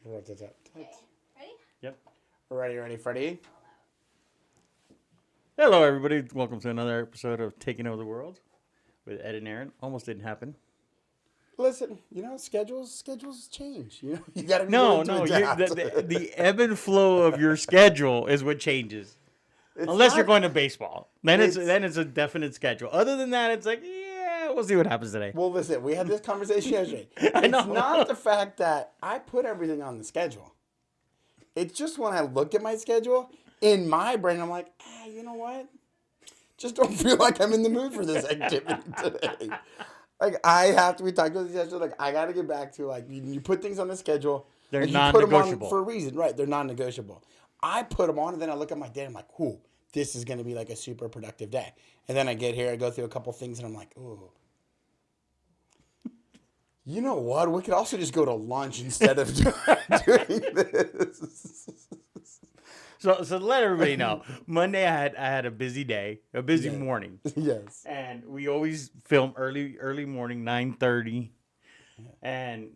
Okay. Ready? Yep. Ready, Freddie? Hello, everybody. Welcome to another episode of Taking Over the World with Ed and Aaron. Almost didn't happen. Listen, schedules change. You got to be No, willing to no. adapt. The ebb and flow of your schedule is what changes. Unless you're going to baseball. Then it's a definite schedule. Other than that, it's like, yeah, we'll see what happens today. Well, listen, we had this conversation yesterday. I know. It's not the fact that I put everything on the schedule. It's just when I look at my schedule, in my brain, I'm like, you know what? Just don't feel like I'm in the mood for this activity today. Like, I have to be talking about the schedule. Like, I got to get back to, like, you put things on the schedule. They're like, non-negotiable. You put them on for a reason. Right, they're non-negotiable. I put them on, and then I look at my day, and I'm like, ooh, this is going to be, like, a super productive day. And then I get here, I go through a couple things, and I'm like, ooh. You know what? We could also just go to lunch instead of doing this. So to let everybody know, Monday I had a busy day, a busy morning. Yes. And we always film early morning, 9:30. And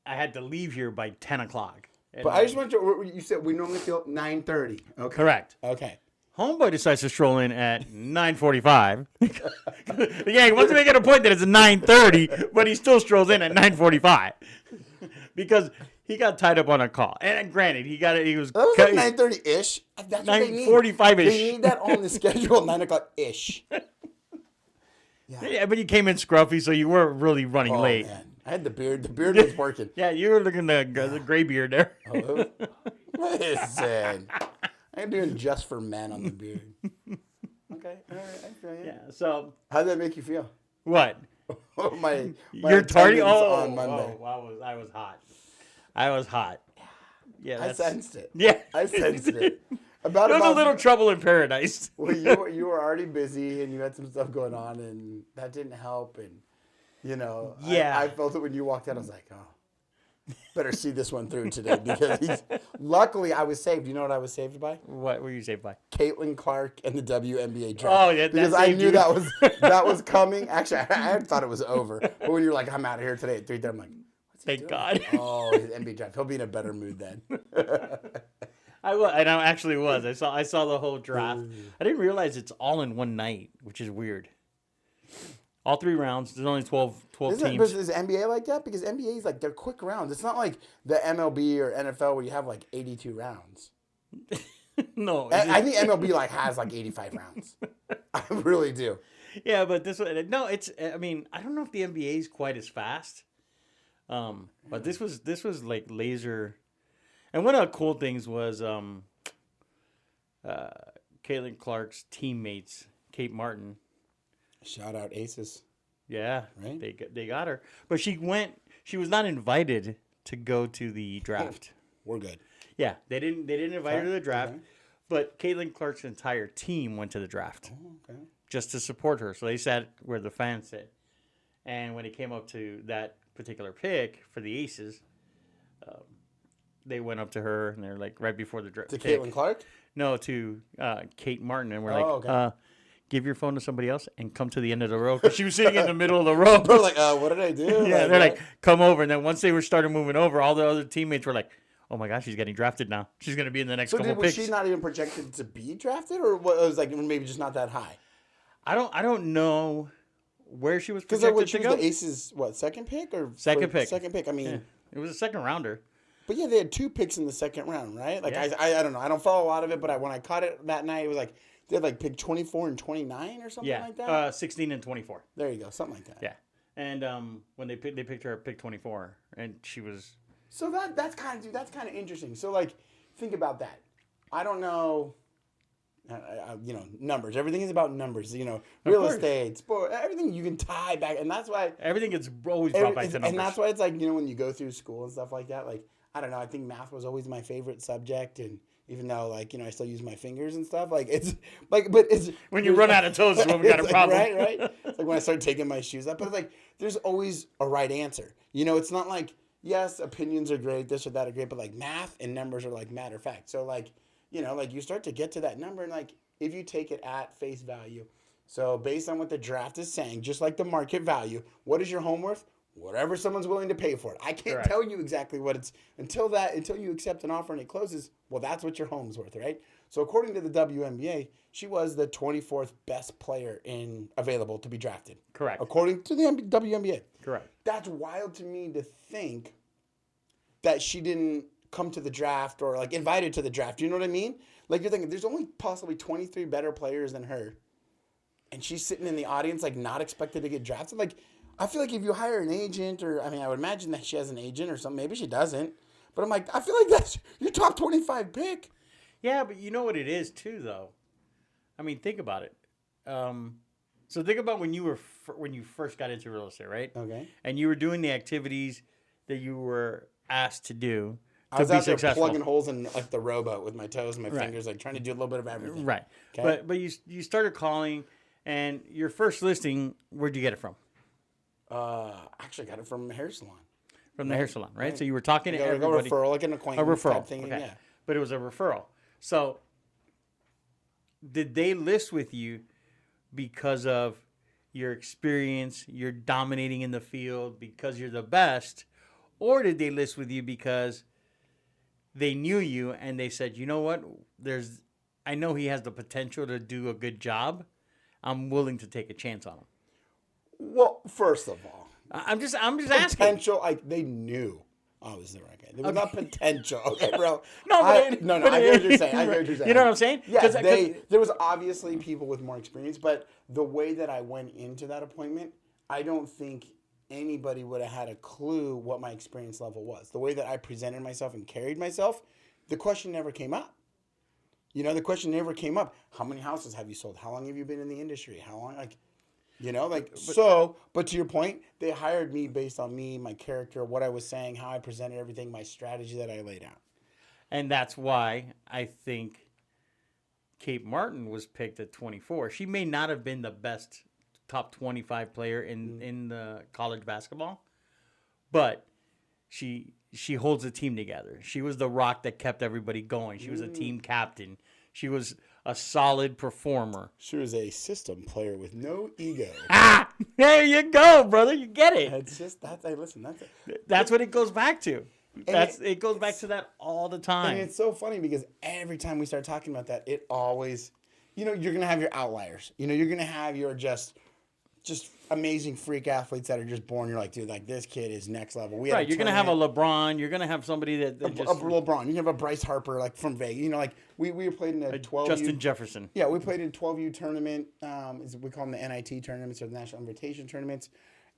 I had to leave here by 10 o'clock. But I just want you said we normally film 9:30. Okay. Correct. Okay. Homeboy decides to stroll in at 9:45. Yeah, he wants to make it a point that it's 9:30, but he still strolls in at 9:45 because he got tied up on a call. And granted, he was. That was like 9:30-ish. That's 9:45-ish. They need that on the schedule, 9 o'clock-ish. Yeah, but you came in scruffy, so you weren't really running late. Man. I had the beard. The beard was working. Yeah, you were looking at the gray beard there. Listen. I'm doing just for men on the beard. Okay, all right, I feel you. Yeah, so. How did that make you feel? What? my You're tardy? on Monday. I was hot. I was hot. Yeah, I sensed it. Yeah. I sensed it. There was a little trouble in paradise. Well, you were already busy and you had some stuff going on and that didn't help. And, yeah. I felt it when you walked out. I was like, better see this one through today because luckily I was saved. You know what I was saved by? What were you saved by? Caitlin Clark and the WNBA draft. Oh, yeah. Because I knew that was coming. Actually, I thought it was over. But when you're like, I'm out of here today at 3:30, I'm like, thank God. Oh, his NBA draft. He'll be in a better mood then. I was, and I actually was. I saw the whole draft. I didn't realize it's all in one night, which is weird. All 3 rounds. There's only 12 teams. But is NBA like that? Because NBA is like, they're quick rounds. It's not like the MLB or NFL where you have like 82 rounds. No. I think MLB has 85 rounds. I really do. Yeah, but this one, no, I don't know if the NBA is quite as fast. But this was like laser. And one of the cool things was Caitlin Clark's teammates, Kate Martin. Shout out Aces. Yeah, right. They got her, but she was not invited to go to the draft. We're good. Yeah, they didn't invite her to the draft, but Caitlin Clark's entire team went to the draft just to support her. So they sat where the fans sit, and when it came up to that particular pick for the Aces, they went up to her and they're like right before the draft. To Caitlin Clark? No, to Kate Martin, and we're like, give your phone to somebody else and come to the end of the row. Because she was sitting in the middle of the row. We're like, what did I do? Yeah, they're like, come over. And then once they started moving over, all the other teammates were like, oh my gosh, she's getting drafted now. She's going to be in the next couple picks. Was she not even projected to be drafted? Or what, it was like maybe just not that high? I don't know where she was projected to go. Because the Aces, second pick? Second pick. Second pick. I mean. Yeah. It was a second rounder. But yeah, they had 2 picks in the second round, right? I don't know. I don't follow a lot of it, but when I caught it that night, it was like, they had pick 24 and 29 or something like that? 16 and 24. There you go. Something like that. Yeah. And when they picked her at pick 24, and she was... So that's kind of interesting. So, think about that. I don't know, numbers. Everything is about numbers. Real estate, sport, everything you can tie back. And that's why... Everything gets always brought back to numbers. And that's why it's when you go through school and stuff like that, I don't know, I think math was always my favorite subject, and even though I still use my fingers and stuff, but it's when you run out of toes is when we got a problem. Right. It's like when I start taking my shoes up, but it's there's always a right answer. It's not yes, opinions are great, this or that are great, but math and numbers are matter of fact. So you start to get to that number, and if you take it at face value, so based on what the draft is saying, just like the market value, what is your home worth? whatever someone's willing to pay for it. I can't tell you exactly what it's until you accept an offer and it closes. Well, that's what your home's worth, right? So according to the WNBA, she was the 24th best player available to be drafted. Correct. According to the WNBA. Correct. That's wild to me to think that she didn't come to the draft or like invited to the draft. You know what I mean? Like you're thinking there's only possibly 23 better players than her. And she's sitting in the audience like not expected to get drafted. Like I feel like if you hire an agent I would imagine that she has an agent or something. Maybe she doesn't. But I'm like, I feel like that's your top 25 pick. Yeah, but you know what it is too, though. I mean, think about it. So think about when you first got into real estate, right? Okay. And you were doing the activities that you were asked to do. I was out there plugging holes in like the rowboat with my toes and my fingers, like trying to do a little bit of everything. Right. Okay? But you started calling, and your first listing, where'd you get it from? Actually, got it from a hair salon. From the hair salon, right? So you were talking to everybody. Like a referral, like an acquaintance type thing. Okay. Yeah. But it was a referral. So did they list with you because of your experience, you're dominating in the field, because you're the best, or did they list with you because they knew you and they said, you know what, I know he has the potential to do a good job. I'm willing to take a chance on him. Well, first of all, I'm just potential. asking. They knew I was the right guy. There was not potential, okay, bro. No, I get what you're saying. You know what I'm saying? Yes, there was obviously people with more experience, but the way that I went into that appointment, I don't think anybody would have had a clue what my experience level was. The way that I presented myself and carried myself, the question never came up. You know, the question never came up. How many houses have you sold? How long have you been in the industry? How long, but to your point, they hired me based on me, my character, what I was saying, how I presented everything, my strategy that I laid out. And that's why I think Kate Martin was picked at 24. She may not have been the best top 25 player in the college basketball, but she holds a team together. She was the rock that kept everybody going. She was a team captain. She was a solid performer. She was a system player with no ego. There you go, brother. You get it. That's what it goes back to. It goes back to that all the time. And it's so funny because every time we start talking about that, it always, you're going to have your outliers. You're going to have your just amazing freak athletes that are just born. You're like, dude, like this kid is next level. You're going to have a LeBron. You're going to have somebody that a LeBron. You can have a Bryce Harper like from Vegas. Like we played in a 12U. Justin Jefferson. Yeah, we played in a 12U tournament. We call them the NIT tournaments or the National Invitation tournaments.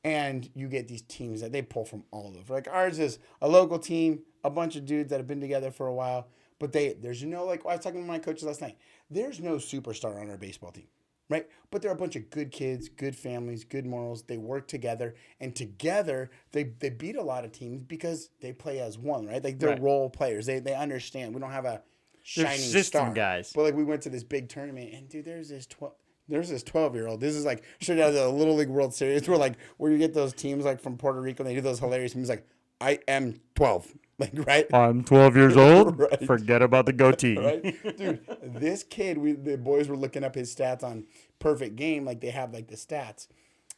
And you get these teams that they pull from all over. Like ours is a local team, a bunch of dudes that have been together for a while. But there's like I was talking to my coaches last night. There's no superstar on our baseball team. Right? But they're a bunch of good kids, good families, good morals. They work together. And together, they beat a lot of teams because they play as one, right? Like, they're role players. They understand. We don't have a shining system star. Guys. But, like, we went to this big tournament, and, dude, there's this 12-year-old. This is, like, straight out of the Little League World Series where you get those teams, like, from Puerto Rico, and they do those hilarious moves, like, I am 12. Like, right? I'm 12 years old. Right. Forget about the goatee. Right? Dude, this kid, the boys were looking up his stats on Perfect Game. Like, they have, like, the stats.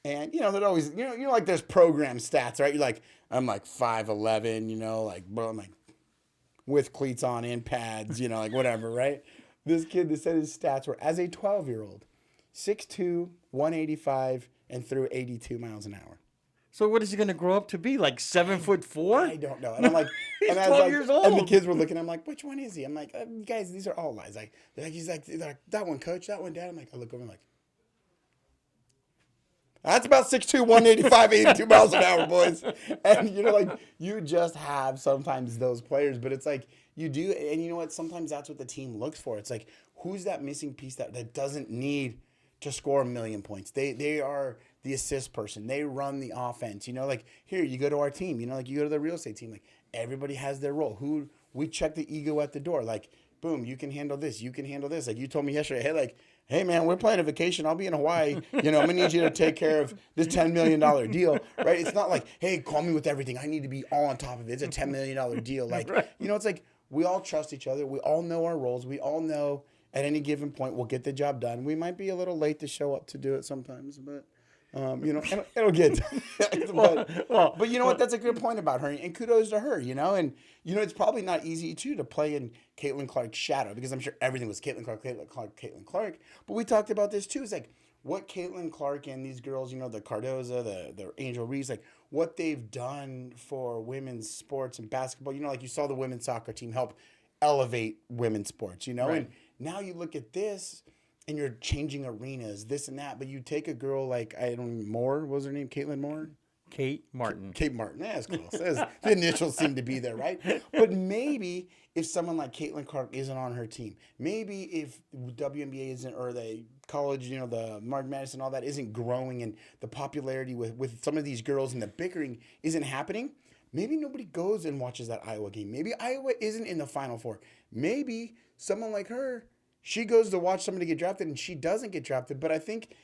And, they're always, like, there's program stats, right? You're like, I'm, like, 5'11", like, bro, I'm, like, with cleats on and pads, like, whatever, right? This kid that said his stats were, as a 12-year-old, 6'2", 185, and threw 82 miles an hour. So what is he going to grow up to be? Like 7'4"? I don't know. And I'm like, he's 12 years old. And the kids were looking. I'm like, which one is he? I'm like, guys, these are all lies. Like, he's like, that one, coach, that one, dad. I'm like, I look over, I'm like, that's about 6'2", 185, 82 miles an hour, boys. And like, you just have sometimes those players, but it's like you do, and you know what? Sometimes that's what the team looks for. It's like, who's that missing piece that doesn't need to score 1 million points? They are the assist person. They run the offense. Like, here, you go to our team. Like, you go to the real estate team. Like, everybody has their role. We check the ego at the door. Like, boom, you can handle this. You can handle this. Like, you told me yesterday, hey, man, we're planning a vacation. I'll be in Hawaii. I'm going to need you to take care of this $10 million deal, right? It's not like, hey, call me with everything. I need to be all on top of it. It's a $10 million deal. Like, right. It's like we all trust each other. We all know our roles. We all know at any given point we'll get the job done. We might be a little late to show up to do it sometimes, but It'll get. But you know what? That's a good point about her, and kudos to her. And it's probably not easy too to play in Caitlin Clark's shadow, because I'm sure everything was Caitlin Clark. But we talked about this too. It's like what Caitlin Clark and these girls, the Cardoza, the Angel Reese, like what they've done for women's sports and basketball. Like you saw the women's soccer team help elevate women's sports. Right. And now you look at this. And you're changing arenas, this and that. But you take a girl like, Moore, what was her name? Caitlin Moore? Kate Martin. Kate Martin. That's close. The initials seem to be there, right? But maybe if someone like Caitlin Clark isn't on her team, maybe if WNBA isn't, or the college, the Mark Madison, all that isn't growing, and the popularity with some of these girls and the bickering isn't happening, maybe nobody goes and watches that Iowa game. Maybe Iowa isn't in the Final Four. Maybe someone like her, she goes to watch somebody get drafted and she doesn't get drafted. But I think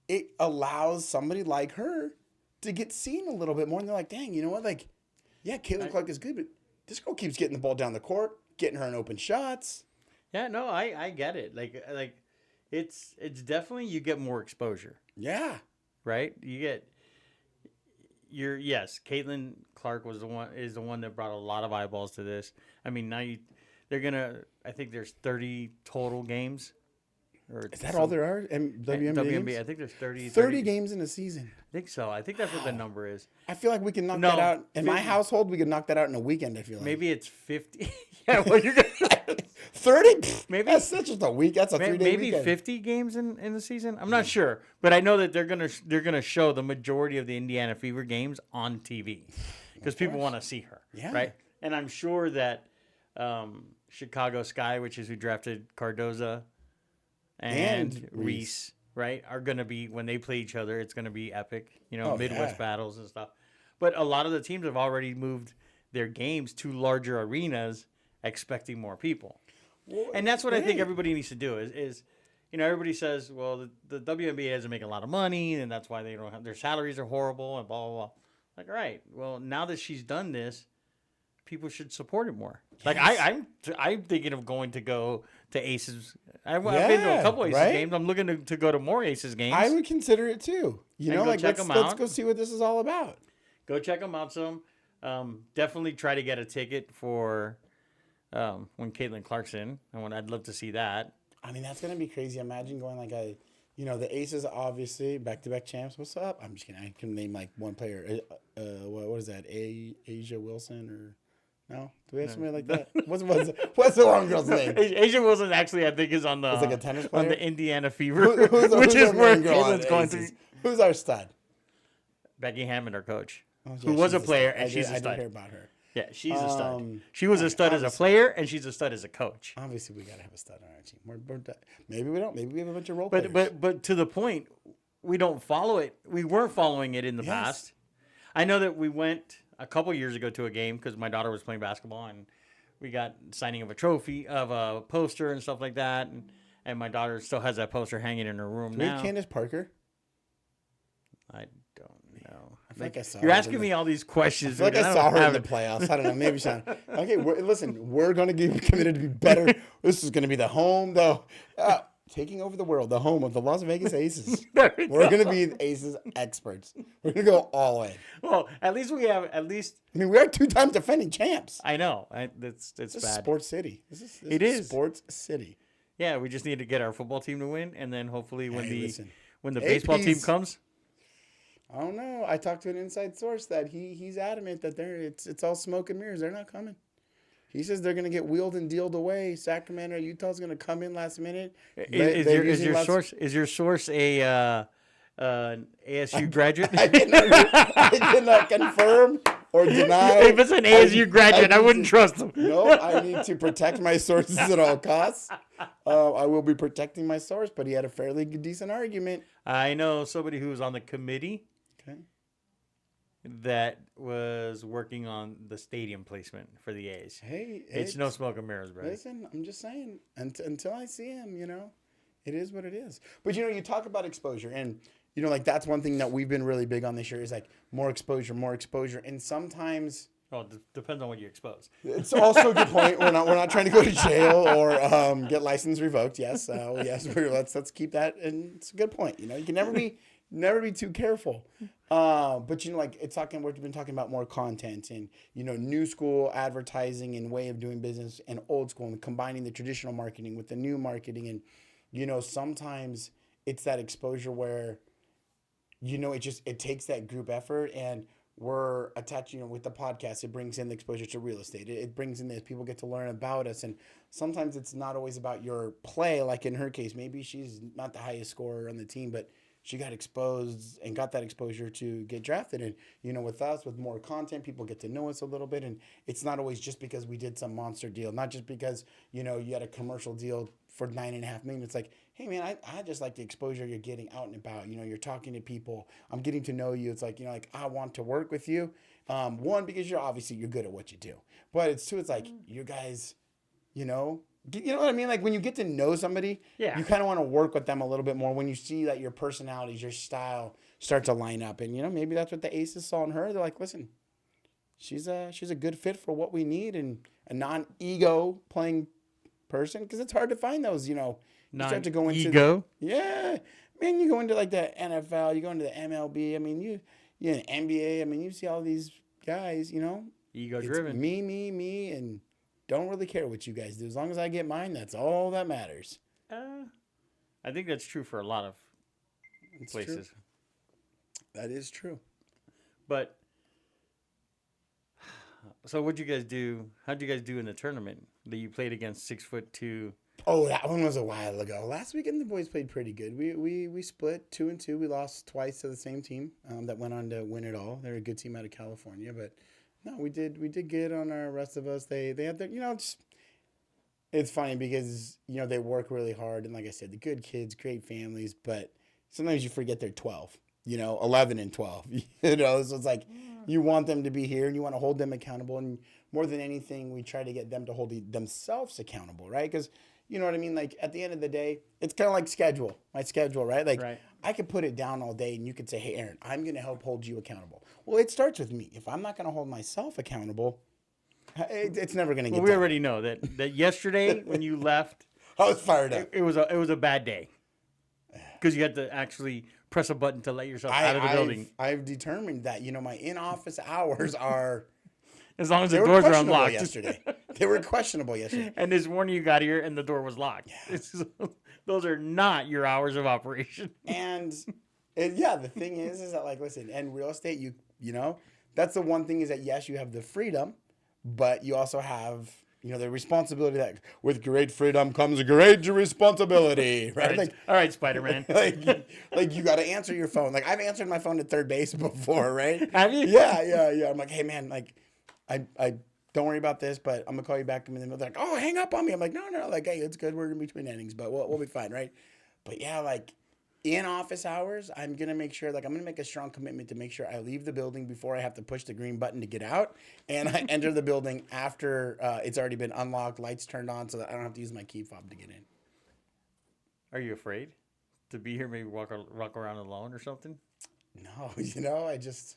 it allows somebody like her to get seen a little bit more. And they're like, dang, you know what? Like, yeah, Caitlin Clark is good, but this girl keeps getting the ball down the court, getting her in open shots. Yeah, no, I get it. Like it's definitely, you get more exposure. Yeah. Right? Yes, Caitlin Clark is the one that brought a lot of eyeballs to this. I mean, now I think there's 30 total games. Is that all there are? WNBA? I think there's 30 games in a season. I think so. I think that's what the number is. I feel like we can knock that out. In 50. My household, we can knock that out in a weekend, I feel like. Maybe it's 50. Yeah, well, you're going to... 30? Maybe. That's just a week. That's a 3-day weekend. Maybe 50 games in the season? I'm not sure. But I know that they're gonna show the majority of the Indiana Fever games on TV. Because people want to see her. Yeah. Right? And I'm sure that... Chicago Sky, which is who drafted Cardoza and Reese, right, are going to be, when they play each other, it's going to be epic, Midwest battles and stuff. But a lot of the teams have already moved their games to larger arenas, expecting more people. Well, and that's what I think everybody needs to do is everybody says, well, the WNBA doesn't make a lot of money, and that's why they don't have, their salaries are horrible and blah, blah, blah. Like, all right, well, now that she's done this, people should support it more. Like I'm thinking of going to go to Aces. I've been to a couple Aces games. I'm looking to go to more Aces games. I would consider it too. Let's go see what this is all about. Go check them out some. Definitely try to get a ticket for when Caitlin Clark's in. I'd love to see that. I mean, that's gonna be crazy. Imagine going like the Aces, obviously back-to-back champs. What's up? I'm just kidding. I can name like one player. What is that? Asia Wilson or? No? Do we have somebody like that? What's the one girl's name? Asia Wilson actually, I think, is on the... It's like a tennis player? On the Indiana Fever, which is where Caitlin's going through. Who's our stud? Becky Hammond, our coach, who was a player, and she's a stud. I did hear about her. Yeah, she's a stud. She was a stud as a player, and she's a stud as a coach. Obviously, we got to have a stud on our team. Maybe we don't. Maybe we have a bunch of role players. But to the point, we don't follow it. We weren't following it in the past. I know that we went... a couple years ago to a game because my daughter was playing basketball and we got signing of a trophy, of a poster and stuff like that. And my daughter still has that poster hanging in her room now. Do we have Candace Parker? I don't know. I think I saw You're asking me all these questions. I saw her in the playoffs. I don't know. Maybe Sean. Okay, we're going to be committed to be better. This is going to be the home, though. Taking over the world, the home of the Las Vegas Aces. We're going to be the Aces experts. We're going to go all in. Well, at least we have, I mean, we're 2-time defending champs. I know. It's bad. This is Sports City. This it is Sports City. Yeah, we just need to get our football team to win, and then hopefully when the baseball team comes. I don't know. I talked to an inside source that he's adamant that it's all smoke and mirrors. They're not coming. He says they're going to get wheeled and dealed away. Sacramento, Utah's going to come in last minute. Is your source a ASU graduate? I did not confirm or deny. If it's an ASU graduate, I wouldn't trust him. No, I need to protect my sources at all costs. I will be protecting my source, but he had a fairly decent argument. I know somebody who was on the committee. Okay. That was working on the stadium placement for the A's. Hey, it's no smoke and mirrors, bro. Listen, I'm just saying, until I see him, it is what it is. But, you talk about exposure, and, like that's one thing that we've been really big on this year is like more exposure. And sometimes... Well, it depends on what you expose. It's also a good point. We're not trying to go to jail or get license revoked. Yes, let's keep that, and it's a good point. You can never be Never be too careful. But, you know, like we've been talking about more content and, you know, new school advertising and way of doing business and old school and combining the traditional marketing with the new marketing. And, you know, sometimes it's that exposure where, you know, it takes that group effort, and we're attached, you know, with the podcast, it brings in the exposure to real estate. It brings in this, people get to learn about us. And sometimes it's not always about your play. Like in her case, maybe she's not the highest scorer on the team, but she got exposed and got that exposure to get drafted. And, you know, with us, with more content, people get to know us a little bit. And it's not always just because we did some monster deal, not just because, you know, you had a commercial deal for $9.5 million. It's like, hey, man, I just like the exposure you're getting out and about. You know, you're talking to people. I'm getting to know you. It's like, you know, like I want to work with you. One, because you're good at what you do. But it's two, it's like you guys, you know what I mean? Like when you get to know somebody, you kind of want to work with them a little bit more when you see that your personalities, your style start to line up. And, you know, maybe that's what the Aces saw in her. They're like, listen, she's a good fit for what we need, and a non-ego playing person, because it's hard to find those, you know. You start to go into man, you go into like the NFL, you go into the MLB. I mean, you in NBA. I mean, you see all these guys, you know, ego driven. Me, and don't really care what you guys do. As long as I get mine, that's all that matters. I think that's true for a lot of places. True. That is true. But so what'd you guys do? How'd you guys do in the tournament that you played against 6'2"? Oh, that one was a while ago. Last weekend, the boys played pretty good. We split 2-2. We lost twice to the same team that went on to win it all. They're a good team out of California, but no, we did good on our rest of us. They had their, you know, it's funny because, you know, they work really hard, and like I said, the good kids, great families, but sometimes you forget they're 12. You know, 11 and 12. You know, so it's like you want them to be here and you want to hold them accountable, and more than anything, we try to get them to hold themselves accountable, right? Because you know what I mean? Like, at the end of the day, it's kind of like my schedule, right? Like, I could put it down all day, and you could say, hey, Aaron, I'm going to help hold you accountable. Well, it starts with me. If I'm not going to hold myself accountable, it's never going to get done. We already know that yesterday when you left, I was fired up. It was a bad day because you had to actually press a button to let yourself out of the building. I've determined that, you know, my in-office hours are... As long as the doors are unlocked. They were questionable yesterday. And this morning you got here and the door was locked. Yeah. Those are not your hours of operation. And the thing is that, like, listen, in real estate, you know, that's the one thing is that, yes, you have the freedom, but you also have, you know, the responsibility that with great freedom comes great responsibility, right? All right, Spider-Man. like you got to answer your phone. Like, I've answered my phone at third base before, right? Have you? Yeah. I'm like, hey, man, like, I don't worry about this, but I'm gonna call you back in the middle. They're like, oh, hang up on me. I'm like, no, like, hey, it's good. We're in between innings, but we'll be fine, right? But yeah, like in office hours, I'm gonna make sure, like, I'm gonna make a strong commitment to make sure I leave the building before I have to push the green button to get out, and I enter the building after it's already been unlocked, lights turned on, so that I don't have to use my key fob to get in. Are you afraid to be here? Maybe walk around alone or something? No, you know, I just.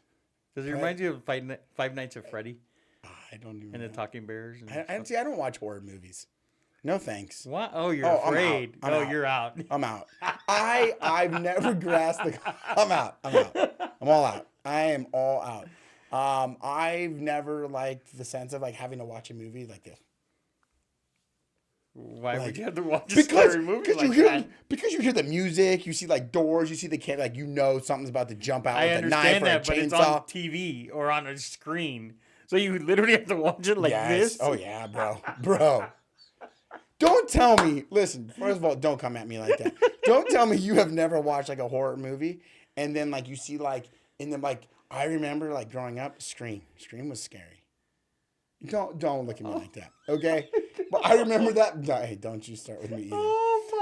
Does it remind you of Five Nights at Freddy? I don't even. And the Talking Bears. I don't watch horror movies. No thanks. What? Oh, you're afraid. You're out. I'm out. I've never grasped the. I'm out. I'm all out. I am all out. I've never liked the sense of like having to watch a movie like this. Why would you have to watch a scary movie like that? Because you hear the music, you see like doors, you see the kid, like you know something's about to jump out with a knife or a chainsaw. But it's on TV or on a screen, so you literally have to watch it like this. Oh yeah, bro. Don't tell me. Listen, first of all, don't come at me like that. Don't tell me you have never watched like a horror movie and then like you see like in them like I remember like growing up, Scream was scary. Don't look at me like that, okay? But I remember that. Hey, don't you start with me either.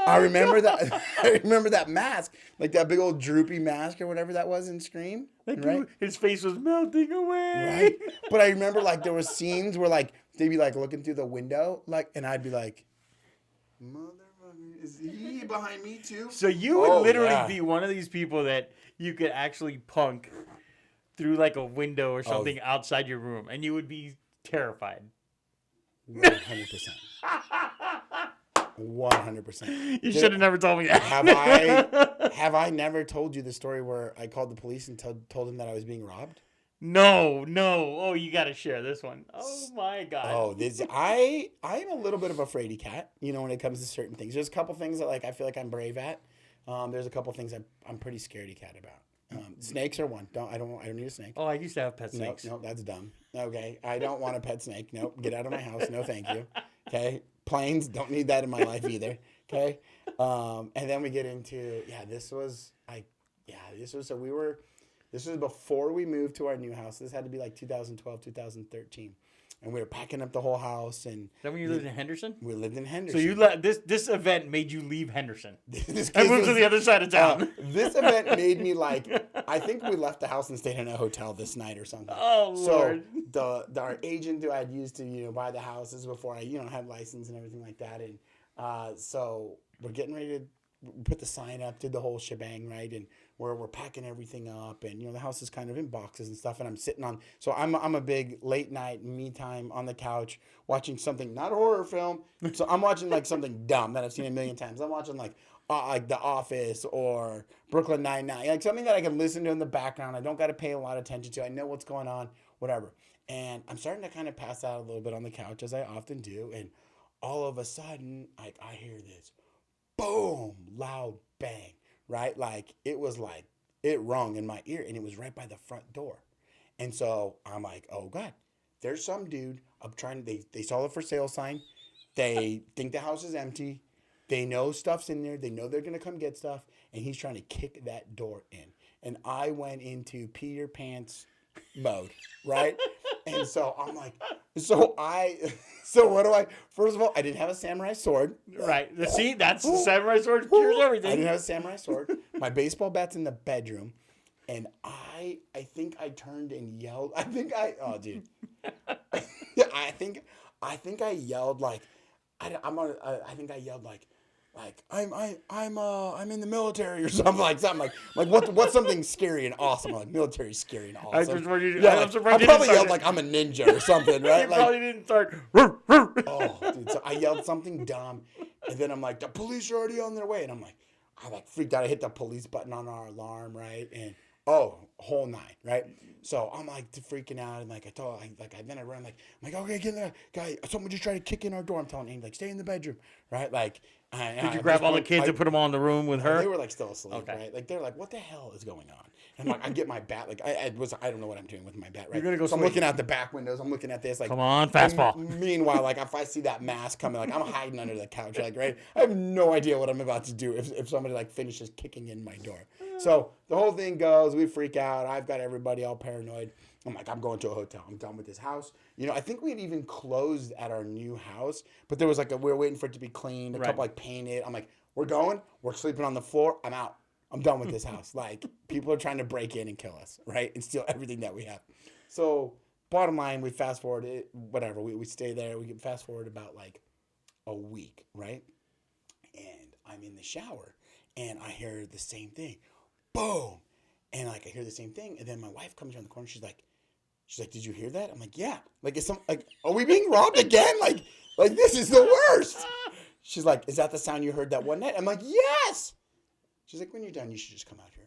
I remember that. I remember that mask, like that big old droopy mask or whatever that was in Scream. Right? His face was melting away. Right. But I remember like there was scenes where like they'd be like looking through the window, like, and I'd be like, "Motherfucker, is he behind me too?" So you would literally be one of these people that you could actually punk through like a window or something outside your room, and you would be terrified. 100%. 100%. You should have never told me that. Have I never told you the story where I called the police and told him that I was being robbed? No. Oh, you got to share this one. Oh my God. Oh, I am a little bit of a fraidy cat, when it comes to certain things. There's a couple things that I feel like I'm brave at. There's a couple things I'm pretty scaredy cat about. Snakes are one. I don't need a snake. Oh, I used to have pet snakes. No, that's dumb. Okay, I don't want a pet snake. Nope, get out of my house. No, thank you. Okay, planes, don't need that in my life either. Okay, and then we get into this was before we moved to our new house. This had to be like 2012, 2013. And we were packing up the whole house. And is that when you lived in Henderson? We lived in Henderson. So you this event made you leave Henderson. I moved to the other side of town. This event made me I think we left the house and stayed in a hotel this night or something. Oh, Lord. So our agent who I'd used to buy the house, this is before I had license and everything like that. And so we're getting ready to put the sign up, did the whole shebang, right? And we're packing everything up, and the house is kind of in boxes and stuff. And I'm sitting on, so I'm a big late night me time on the couch watching something, not a horror film. So I'm watching something dumb that I've seen a million times. I'm watching like The Office or Brooklyn Nine-Nine, like something that I can listen to in the background. I don't got to pay a lot of attention to. I know what's going on, whatever. And I'm starting to kind of pass out a little bit on the couch, as I often do. And all of a sudden, I hear this boom, loud bang, right? It was it rung in my ear, and it was right by the front door. And so I'm like, oh God, there's some dude they saw the for sale sign. They think the house is empty. They know stuff's in there. They know they're going to come get stuff. And he's trying to kick that door in. And I went into Peter Pants mode, right? And so I'm like, so what do I, first of all, I didn't have a samurai sword. Right. See, that's the samurai sword cures everything. I didn't have a samurai sword. My baseball bat's in the bedroom. And I think I turned and yelled. I think I yelled I'm in the military or something like what's something scary and awesome, like military scary and awesome. I probably yelled like I'm a ninja or something, right? You probably didn't start. Oh, dude! So I yelled something dumb, and then I'm like, the police are already on their way, and I freaked out. I hit the police button on our alarm, right, and whole nine, right? So I'm freaking out, and then I run okay, get in there, guy. Someone just tried to kick in our door. I'm telling him stay in the bedroom, right? Did you grab all the kids and put them all in the room with her? They were still asleep, right? They're what the hell is going on? And I get my bat, I don't know what I'm doing with my bat, right? You're gonna go. So I'm looking out the back windows. I'm looking at this, come on, fastball. Meanwhile, if I see that mask coming, I'm hiding under the couch, right? I have no idea what I'm about to do if somebody finishes kicking in my door. So the whole thing goes. We freak out. I've got everybody all paranoid. I'm I'm going to a hotel. I'm done with this house. I think we had even closed at our new house, but there was we were waiting for it to be cleaned, a couple painted. I'm we're going. We're sleeping on the floor. I'm out. I'm done with this house. People are trying to break in and kill us, right? And steal everything that we have. So bottom line, we fast forward it, whatever. We stay there. We can fast forward about a week, right? And I'm in the shower and I hear the same thing. Boom. And I hear the same thing. And then my wife comes around the corner. She's like, did you hear that? I'm yeah. Are we being robbed again? This is the worst. She's like, is that the sound you heard that one night? I'm yes. She's like, when you're done, you should just come out here.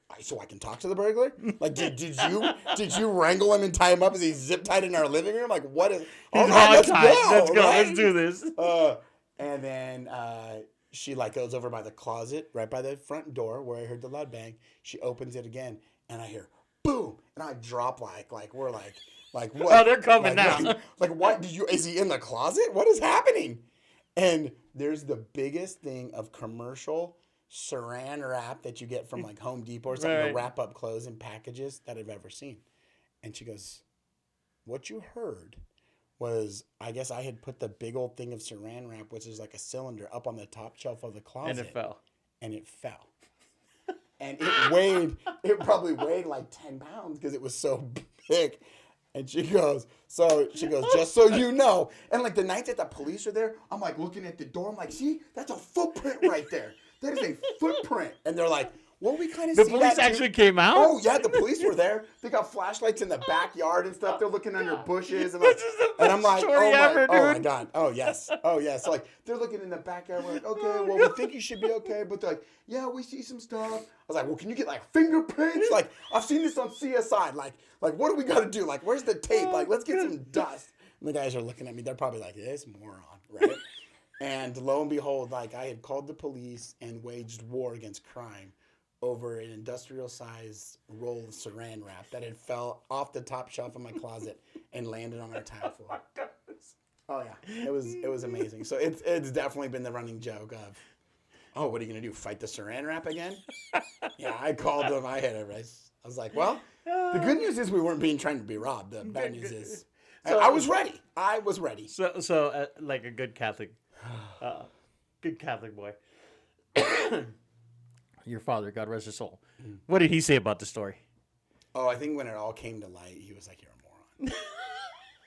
I'm so I can talk to the burglar? Did you wrangle him and tie him up as he's zip tied in our living room? What is? All right, let's go. Let's go. Right? Let's do this. And then she goes over by the closet, right by the front door where I heard the loud bang. She opens it again, and I hear boom, and I drop we're what? Oh, they're coming now. What did you? Is he in the closet? What is happening? And there's the biggest thing of commercial saran wrap that you get from Home Depot or something to wrap up clothes in packages that I've ever seen. And she goes, what you heard was, I guess I had put the big old thing of saran wrap, which is a cylinder, up on the top shelf of the closet. And it fell. And it probably weighed 10 pounds because it was so big. And she goes, just so you know. And the night that the police are there, I'm looking at the door. I'm see, that's a footprint right there. That is a footprint. And they're Well, we kind of The see police that actually came out? Oh, yeah, the police were there. They got flashlights in the backyard and stuff. They're looking under bushes. And, like, This is the and I'm best like, story ever, oh, my dude. God. Oh, yes. Oh, yes. So, like, they're looking in the backyard. We're like, okay, well, we think you should be okay. But they're like, yeah, we see some stuff. I was like, well, can you get, like, fingerprints? Like, I've seen this on CSI. Like what do we got to do? Like, where's the tape? Like, let's get some dust. And the guys are looking at me. They're probably like, this moron, right? And lo and behold, like, I had called the police and waged war against crime over an industrial-sized roll of saran wrap that had fell off the top shelf of my closet and landed on our tile floor. Oh yeah, it was amazing. So it's definitely been the running joke of, oh, what are you gonna do? Fight the saran wrap again? Yeah, I called them. I was like, well, the good news is we weren't trying to be robbed. The bad news is, I was ready. I was ready. So like a good Catholic boy. Your father, God rest his soul. What did he say about the story? Oh, I think when it all came to light, he was like, "You're a moron."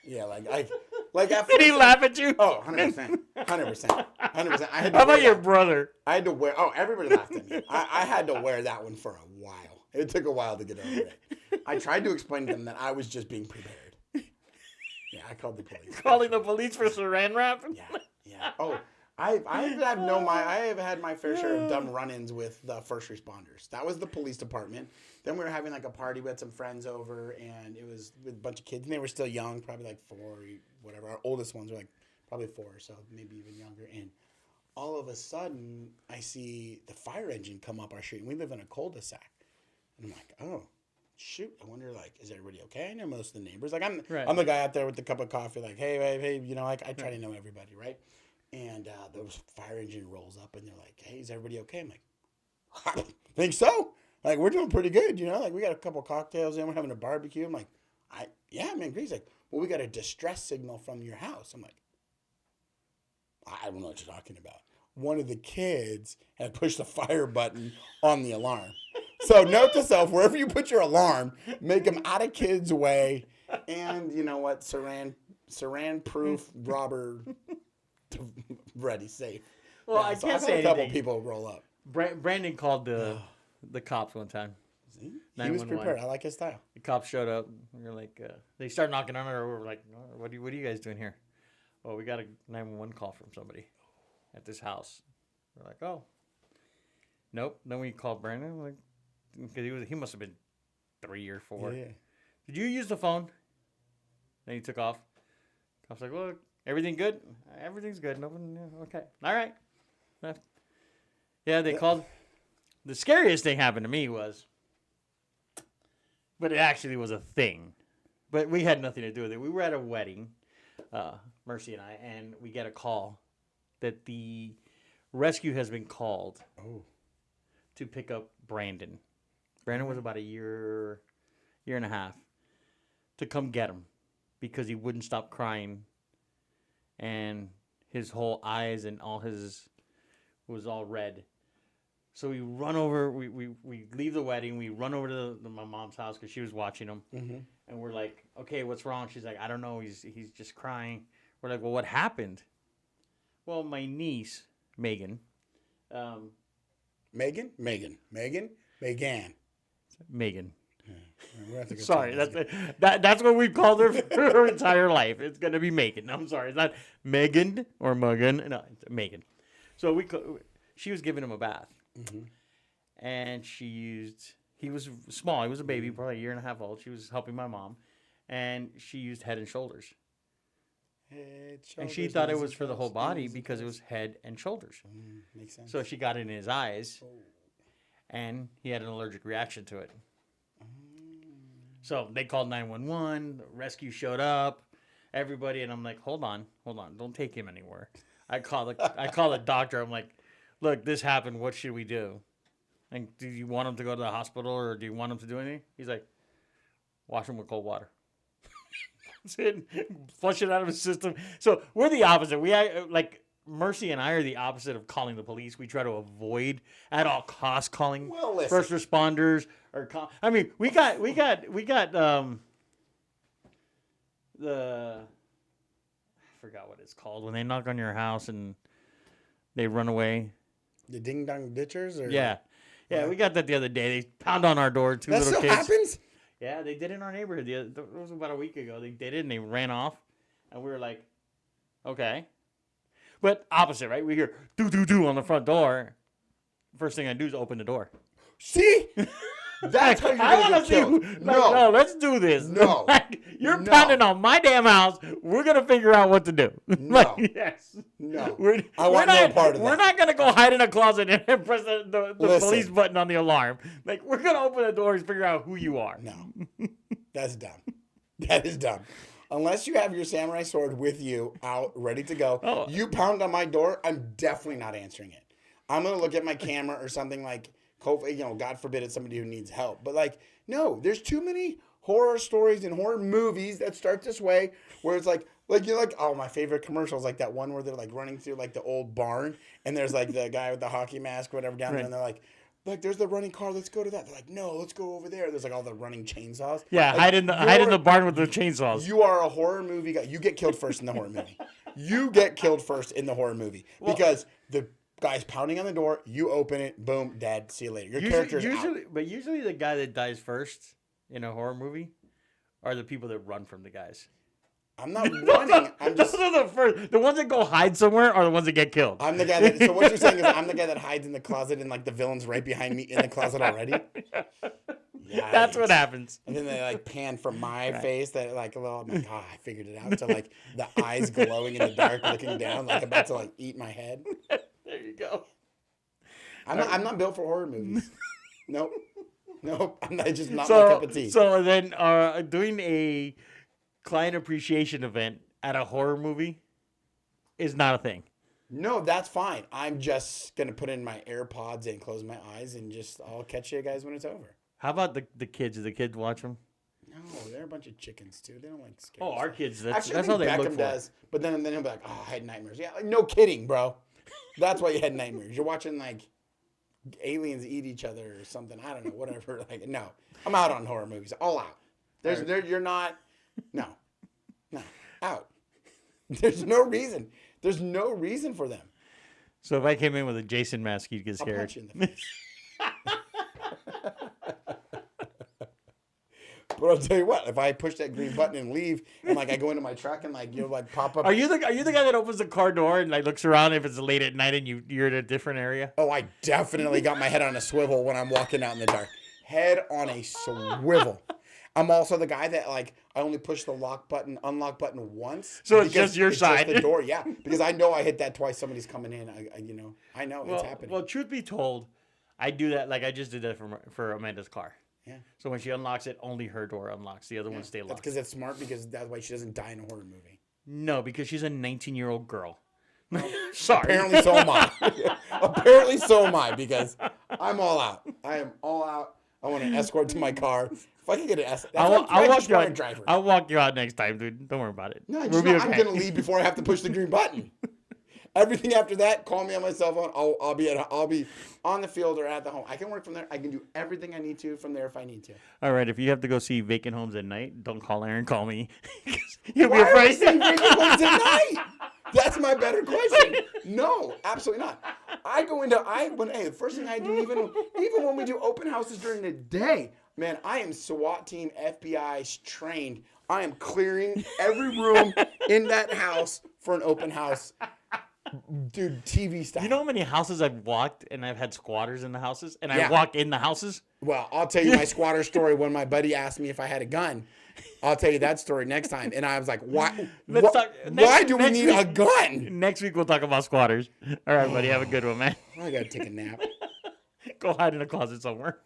Yeah, like at Did he laugh at you? Oh, 100%. 100%. 100%. How about your brother? I had to wear. Oh, everybody laughed at me. I had to wear that one for a while. It took a while to get over it. I tried to explain to them that I was just being prepared. Yeah, I called the police. Calling the police for saran wrap? Yeah. Oh, I have had my fair share of dumb run-ins with the first responders. That was the police department. Then we were having like a party. We had some friends over, and it was with a bunch of kids, and they were still young, probably like 4, whatever. Our oldest ones were like probably 4 or so, maybe even younger. And all of a sudden, I see the fire engine come up our street, and we live in a cul-de-sac. And I'm like, oh, shoot. I wonder, like, is everybody okay? I know most of the neighbors. Like, I'm the guy out there with the cup of coffee, like, hey, you know, like, I try to know everybody, right? And the fire engine rolls up, and they're like, hey, is everybody okay? I'm like, I think so. Like, we're doing pretty good, you know? Like, we got a couple cocktails in. We're having a barbecue. I'm like, yeah, man, great. He's like, well, we got a distress signal from your house. I'm like, I don't know what you're talking about. One of the kids had pushed the fire button on the alarm. So note to self, wherever you put your alarm, make them out of kids' way. And you know what? Saran-proof robber ready, safe. Well, Yeah, I so can't I've say had a couple anything. people roll up. Brandon called the cops one time. See? He was prepared. I like his style. The cops showed up. And we're like, they started knocking on our door. We're like, what are you guys doing here? Well, we got a 911 call from somebody at this house. We're like, oh, nope. Then we called Brandon, like, because he must have been 3 or 4. Yeah. Did you use the phone? Then he took off. Cop's like, look, everything good? Everything's good. Nothing. Okay. All right. Yeah, they called. The scariest thing happened to me was, but it actually was a thing. But we had nothing to do with it. We were at a wedding, Mercy and I, and we get a call that the rescue has been called to pick up Brandon. Brandon was about a year and a half, to come get him because he wouldn't stop crying, and his whole eyes and all his was all red. So we run over. We leave the wedding. We run over to my mom's house because she was watching him, and we're like, "Okay, what's wrong?" She's like, "I don't know. He's just crying." We're like, "Well, what happened?" Well, my niece Megan. Megan. Sorry, that's what we've called her for her entire life. It's gonna be Megan. I'm sorry, it's not Megan or Muggin. No, it's Megan. So she was giving him a bath, and he was small. He was a baby, probably a year and a half old. She was helping my mom, and she used Head and Shoulders. And she thought it was for the whole body because it was head and shoulders. Makes sense. So she got it in his eyes, and he had an allergic reaction to it. So they called 911. The rescue showed up, everybody, and I'm like, hold on, don't take him anywhere. I call the doctor. I'm like, look, this happened. What should we do? And do you want him to go to the hospital, or do you want him to do anything? He's like, wash him with cold water. That's it. Flush it out of his system. So we're the opposite. We like Mercy and I are the opposite of calling the police. We try to avoid at all costs calling first responders or I mean, we got the I forgot what it's called when they knock on your house and they run away. The ding dong ditchers, or yeah. Yeah, we got that the other day. They pound on our door. Two That little still kids. happens? Yeah, they did it in our neighborhood. It was about a week ago. They did it and they ran off, and we were like, okay. But opposite, right? We hear do on the front door. First thing I do is open the door. See? That's how you're going to get killed. No, let's do this. No. You're pounding on my damn house. We're going to figure out what to do. No. Yes. No. I want no part of that. We're not going to go hide in a closet and press the Listen. police button on the alarm. Like, we're going to open the door and figure out who you are. No. That's dumb. That is dumb. Unless you have your samurai sword with you out, ready to go, you pound on my door, I'm definitely not answering it. I'm going to look at my camera or something like, God forbid it's somebody who needs help. But no, there's too many horror stories and horror movies that start this way where it's like you're like, oh, my favorite commercial is like that one where they're like running through like the old barn and there's like the guy with the hockey mask or whatever down there and they're like, there's the running car. Let's go to that. They're like, no, let's go over there. There's like all the running chainsaws. Yeah, hide in the barn with the chainsaws. You are a horror movie guy. You get killed first in the horror movie. You get killed first in the horror movie because the guy's pounding on the door. You open it. Boom, dead. See you later. Your character's out. But usually the guy that dies first in a horror movie are the people that run from the guys. I'm not running. I'm just. Those are the first. The ones that go hide somewhere are the ones that get killed. I'm the guy that. So what you're saying is I'm the guy that hides in the closet and like the villain's right behind me in the closet already. Yikes. That's what happens. And then they like pan from my face that like a little. I'm like, I figured it out. So like the eyes glowing in the dark, looking down, like about to like eat my head. There you go. I'm not built for horror movies. Nope. I'm not, just not my cup of tea. So then, doing a client appreciation event at a horror movie is not a thing. No, that's fine. I'm just gonna put in my AirPods and close my eyes and I'll catch you guys when it's over. How about the kids? Do the kids watch them? No, they're a bunch of chickens too. They don't like scary stuff. Our kids. That's Actually, how they Beckham look for does. It. But then he'll be like, oh, I had nightmares. Yeah, like, no kidding, bro. That's why you had nightmares. You're watching like aliens eat each other or something. I don't know, whatever. Like, no, I'm out on horror movies. All out. You're not. No, out. There's no reason. There's no reason for them. So if I came in with a Jason mask, you'd get scared. I'll punch you in the face. But I'll tell you what, if I push that green button and leave, and like I go into my truck and like you'll like pop up. Are you the guy that opens the car door and like looks around if it's late at night and you're in a different area? Oh, I definitely got my head on a swivel when I'm walking out in the dark. Head on a swivel. I'm also the guy that like I only push the unlock button once. So it's just your side. Just the door, yeah. Because I know I hit that twice. Somebody's coming in. I know it's happening. Well, truth be told, I do that. Like I just did that for Amanda's car. Yeah. So when she unlocks it, only her door unlocks. The other ones stay locked. That's because it's smart. Because that's why she doesn't die in a horror movie. No, because she's a 19-year-old girl. Sorry. Apparently so am I. Apparently so am I. Because I'm all out. I am all out. I want an escort to my car. If I can get an escort, I'll walk you out next time, dude. Don't worry about it. No, I'm gonna leave before I have to push the green button. Everything after that, call me on my cell phone. I'll be on the field or at the home. I can work from there. I can do everything I need to from there if I need to. All right. If you have to go see vacant homes at night, don't call Aaron. Call me. You'll Why be afraid. Are we seeing vacant homes at night? That's my better question. No, absolutely not. The first thing I do, even when we do open houses during the day, man, I am SWAT team FBI trained. I am clearing every room in that house for an open house. Dude, TV style. You know how many houses I've walked and I've had squatters in the houses and I walk in the houses? Well, I'll tell you my squatter story when my buddy asked me if I had a gun. I'll tell you that story next time. And I was like, why? Why do we need a gun? Next week we'll talk about squatters. All right, buddy. Have a good one, man. I got to take a nap. Go hide in a closet somewhere.